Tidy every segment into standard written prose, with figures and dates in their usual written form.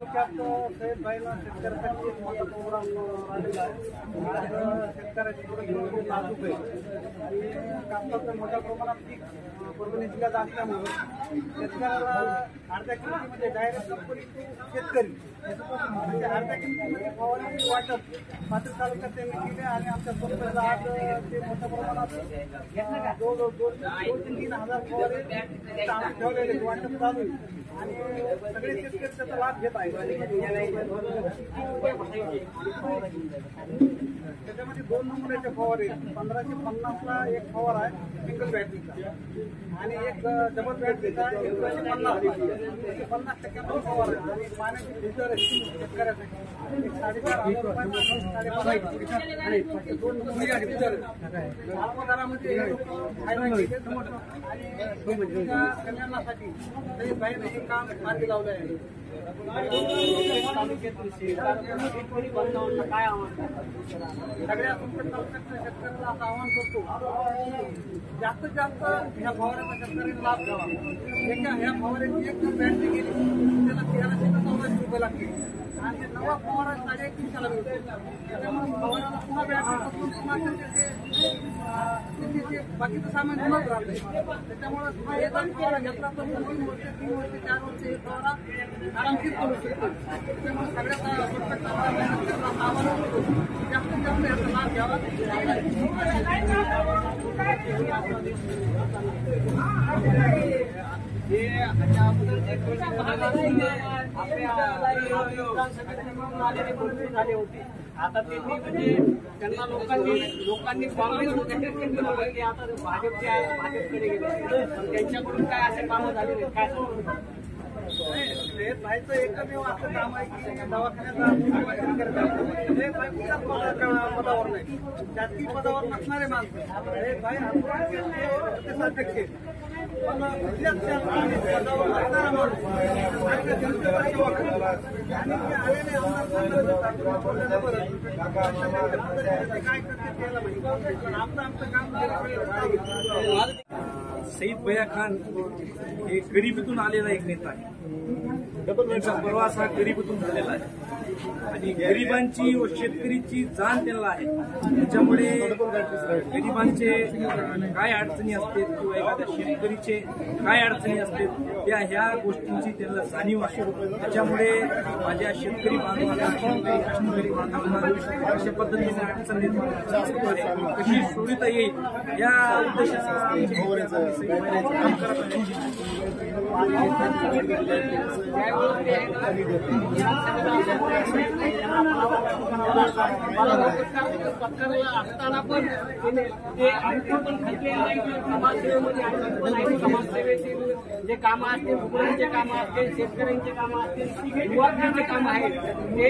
शेतकऱ्याला शेतकऱ्यासाठी एक मोठा प्रोग्राम राहिलेला आहे. शेतकऱ्याची परिस्थिती नाजूक आहे. कापसाचं मोठ्या प्रमाणात पीक परभणी जिल्ह्यात असल्यामुळे शेतकऱ्याला अर्ध्या किमतीमध्ये डायरेक्ट कंपनी शेतकरी म्हणजे अर्ध्या किमतीमध्ये फवारणी वाटप पात्र तालुक्यात त्यांनी केले आणि आमच्या सोबत आज ते मोठ्या प्रमाणात 2,000-3,000 फवारे ठेवलेले वाटप चालू आहे आणि सगळे शेतकरी त्याचा लाभ घेत आहेत. त्याच्यामध्ये 2 नंबरचे फवारे 1550ला एक फवारा आहे सिंगल बॅटरीचा आणि एक डबल बॅटरीचा 50% फवारा आहे आणि पाण्याची लिटर शेतकऱ्यासाठी 4,500 रुपये 2 नंबर लिटर दरामध्ये कल्याणासाठी बाहेर काम मार्गी लावलं आहे. काय आव्हान सगळ्या तालुक्यातल्या शेतकऱ्याला असं आवाहन करतो जास्तीत जास्त ह्या फवाऱ्याचा शेतकऱ्यांनी लाभ घ्यावा. ह्या फवाऱ्याची एक बॅटरी गेली त्याला 1300 ते 1400 रुपये लागतील आणि नवा फवारा 350ला मिळतो. त्याच्यामुळे फवाऱ्याला पुन्हा बॅटरी पुन्हा त्याचे बाकीचं सामान घेऊनच राहते. त्याच्यामुळे एक फवारा घेतला तर 2 वर्ष 3 वर्ष 4 वर्ष हे फवारा आरामशीर करू शकतो. त्यामुळे सगळ्यात आवाहन करतो जास्तीत जास्त याचा लाभ घ्यावा. झाले होते आता ते म्हणजे त्यांना लोकांनी काँग्रेस की आता भाजपकडे गेले त्यांच्याकडून काय असे कामं झालेले काय बाईचं एकमेव असं काम आहे की दवाखान्याचा पदावर नाही जास्ती पदावर नसणारे माणसं हे बाई अध्यक्ष पण पदावर असणारा माणूस काय करते त्याला माहिती पण आमचं काम सईद भैया खान हे गरिबीतून आलेला एक नेता आहे. त्यांचा प्रवास हा गरिबीतून झालेला आहे आणि गरिबांची व शेतकरीची जाण त्यांना आहे. त्याच्यामुळे गरिबांचे काय अडचणी असते किंवा एखाद्या शेतकरीचे काय अडचणी असतात त्या ह्या गोष्टींची त्यांना जाणीव आहे. त्याच्यामुळे माझ्या शेतकरी बांधवांना शेतकरी बांधवांना अशा पद्धतीने अडचणी कशी सोडता येईल या उद्देशाने काम करत असताना पण ते आयुष्य पण समाजसेवेचे जे कामं असतील रुग्णांचे कामं असतील शेतकऱ्यांचे कामं असतील युवकांचे कामं आहेत ते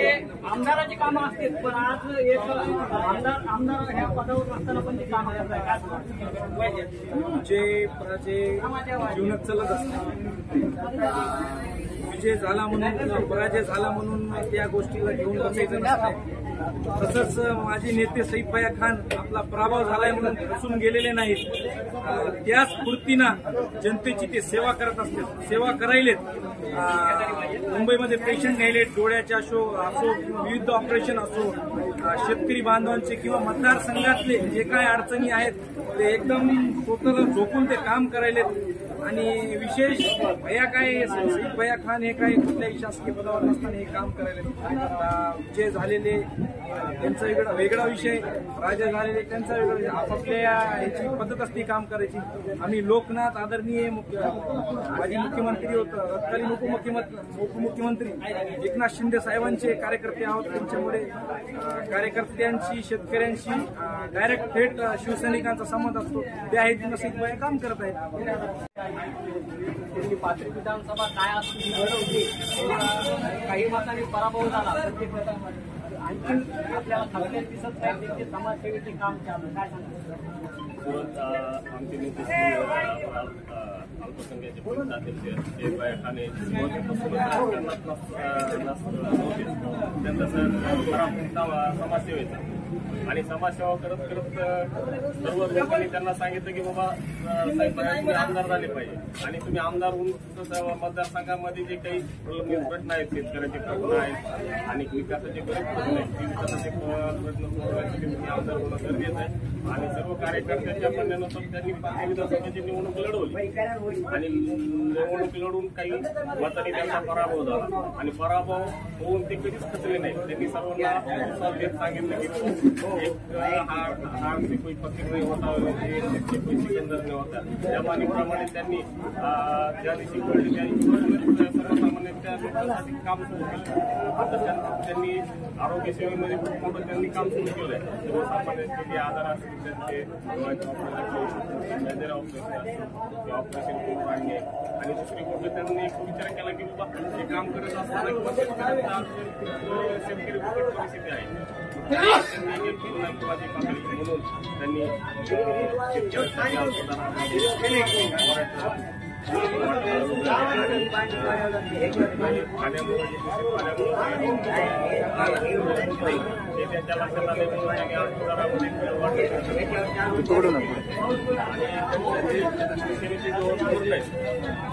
आमदाराची कामं असतील पण आज एक आमदार ह्या पदावर असताना पण ते कामं करत आहे. जे जीवनात चालत असते विजय झाला म्हणून पराजय झाला म्हणून त्या गोष्टीला घेऊन बसायचं नसतं. तसंच माझे नेते सईद भैया खान आपला पराभव झालाय म्हणून बसून गेलेले नाहीत. त्याच स्फूर्तीनं जनतेची ते सेवा करत असतात. सेवा करायलेत. मुंबईमध्ये पेशंट न्यायलेत डोळ्याचे असो विविध ऑपरेशन असो शेतकरी बांधवांचे किंवा मतदारसंघातले जे काय अडचणी आहेत ते एकदम स्वतःला झोपून ते काम करायलेत आणि विशेष भैया काय सईद भैया खान हे काय कुठल्याही शासकीय पदावर नसताना हे काम करायले. जे झालेले त्यांचा वेगळा विषय राजा झालेले त्यांचा वेगळा आपापल्या याची पद्धत असते काम करायची. आम्ही लोकनाथ आदरणीय माजी मुख्यमंत्री तत्कालीन उपमुख्यमंत्री एकनाथ शिंदे साहेबांचे कार्यकर्ते आहोत. त्यांच्यामुळे कार्यकर्त्यांशी शेतकऱ्यांशी डायरेक्ट थेट शिवसैनिकांचा संबंध असतो. त्या हेतून सईद भैया काम करत आहेत. पाथरी विधानसभा काय असं होती काही मतांनी पराभव झाला आणखी आपल्याला खात्यात दिसत नाही त्यांचे समाजसेवेचे काम चालू काय सांगतात? आमचे नेते अल्पसंख्याचे पंच अध्यक्ष जे ठाणे त्यांचा समाजसेवेचा आणि समाजसेवा करत करत सर्व लोकांनी त्यांना सांगितलं की बाबा साहेब तुम्ही आमदार झाले पाहिजे आणि तुम्ही आमदार होऊन मतदारसंघामध्ये जे काही प्रश्न आहेत शेतकऱ्याचे प्रश्न आहेत आणि विकासाचे बरेच प्रश्न आहेत विकासाचे प्रश्न सोडवण्यासाठी तुम्ही आमदार होणं गरजेचं आहे आणि सर्व कार्यकर्त्यांच्या म्हणण्यानुसार त्यांनी विधानसभेची निवडणूक लढवली आणि निवडणूक लढून काही मतांनी त्यांचा पराभव झाला आणि पराभव होऊन ते कधीच खचले नाही. त्यांनी सर्वांना उत्साह देत सांगितलं की एक हार से कोई फकीर नाही होता कोई सिकंदर नाही होता त्या मानेप्रमाणे त्यांनी ज्या दिवशी कळले त्या सर्वसामान्यांच्या लोकांसाठी काम सुरू केलं. आता त्यांनी आरोग्य सेवेमध्ये खूप मोठं त्यांनी काम सुरू केलं आहे. सर्वसामान्यांचे जे आजार असतील त्यांचे ऑपरेशन करून काढणे आणि दुसरी गोष्ट त्यांनी एक विचार केला की बाबा हे काम करत असताना किंवा शेतकरी परिस्थिती आहे त्यांनी म्हणून त्यांनी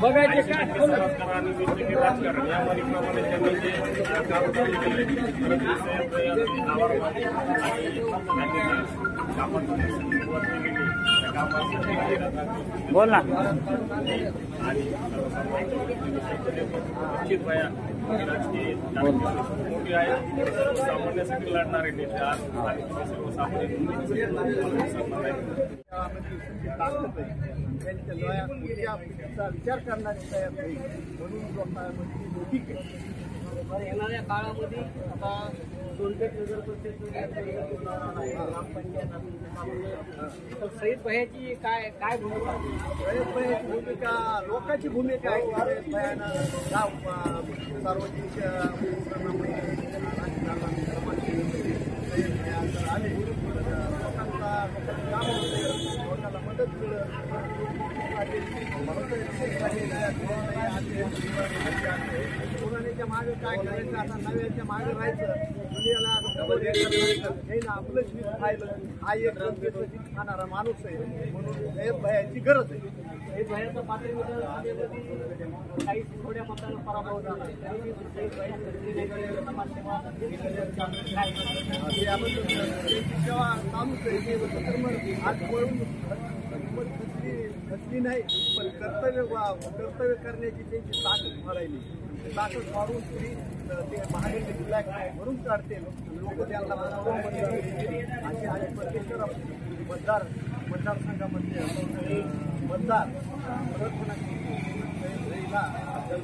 बघायचे काय आणि वेगवेगळे राजकारण या मालिकेप्रमाणे त्यांनी जे काम केले बोल ना आणि निश्चित राजकीय मोठी आहे सर्वसामान्यांसाठी लढणारे नेते आणि सर्वसामान्य विचार करण्याची तयार होईल म्हणून लोकांमध्ये मोठी येणाऱ्या काळामध्ये आता सोनपेठ नगर परिषद ग्रामपंचायत तर सईद भैयाची काय भूमिका सईद भैयाची भूमिका लोकांची भूमिका आहे की सईद भैयानं सार्वजनिक आले लोकांना काम होतं लोकांना मदत पुराण्याच्या मागे काय करायचं आता नव्याच्या मागे राहायचं दुनियाला आपलं जीव खायलं हा एक गणपतीचं खाणारा माणूस आहे म्हणून सईद भैयाची गरज आहे. सईद भैयाचा पातळीमध्ये काही थोड्या मतांना पराभव झाला तरी सईद भैया समाजसेवा जेव्हा चालूच आहे आज वळून खचली नाही पण कर्तव्य करण्याची त्यांची ताकद वाढायली ताकद वाढवून ते महाराष्ट्र ब्लॅक भरून काढते लोक त्यांना असे परमेश्वर मतदारसंघामध्ये मतदार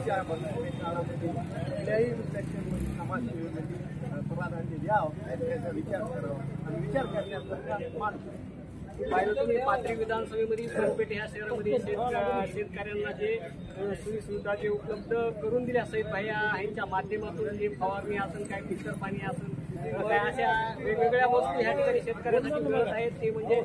काळामध्ये कुठल्याही सेक्शनमध्ये समाजसेवेमध्ये प्रधानांनी द्यावं याचा विचार करावा आणि विचार करण्याचा माणूस पाहिलं तुम्ही पाथरी विधानसभेमध्ये सोनपेठ या शहरामध्ये शेतकऱ्यांना जे सोयीसुविधा जे उपलब्ध करून दिल्या सईद भैया यांच्या माध्यमातून जे फवारणी असेल काय फिल्टर पाणी असेल काय अशा वेगवेगळ्या वस्तू ह्या ठिकाणी शेतकऱ्यांसाठी मिळत आहेत ते म्हणजे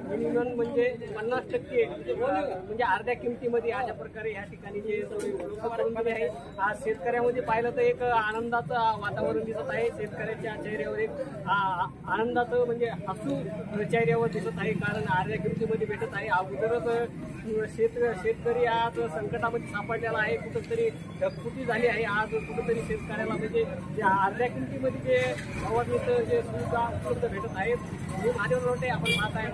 मिनिमम म्हणजे 50% म्हणजे अर्ध्या किमतीमध्ये अशा प्रकारे ह्या ठिकाणी जे करून दिले आहे. आज शेतकऱ्यामध्ये पाहिलं तर एक आनंदाचं वातावरण दिसत आहे. शेतकऱ्याच्या चेहऱ्यावर एक आनंदाचं म्हणजे हसू चेहऱ्यावर दिसत आहे कारण अर्ध्या किमतीमध्ये भेटत आहे. अगोदरच शेतकरी आज संकटामध्ये सापडलेला आहे. कुठंतरी ढगफुटी झाली आहे. आज कुठंतरी शेतकऱ्याला म्हणजे अर्ध्या किमतीमध्ये जे फवारणीचं जे सुविधा उपलब्ध भेटत आहेत. मी महादेव रोटे आपण पाहत आहे.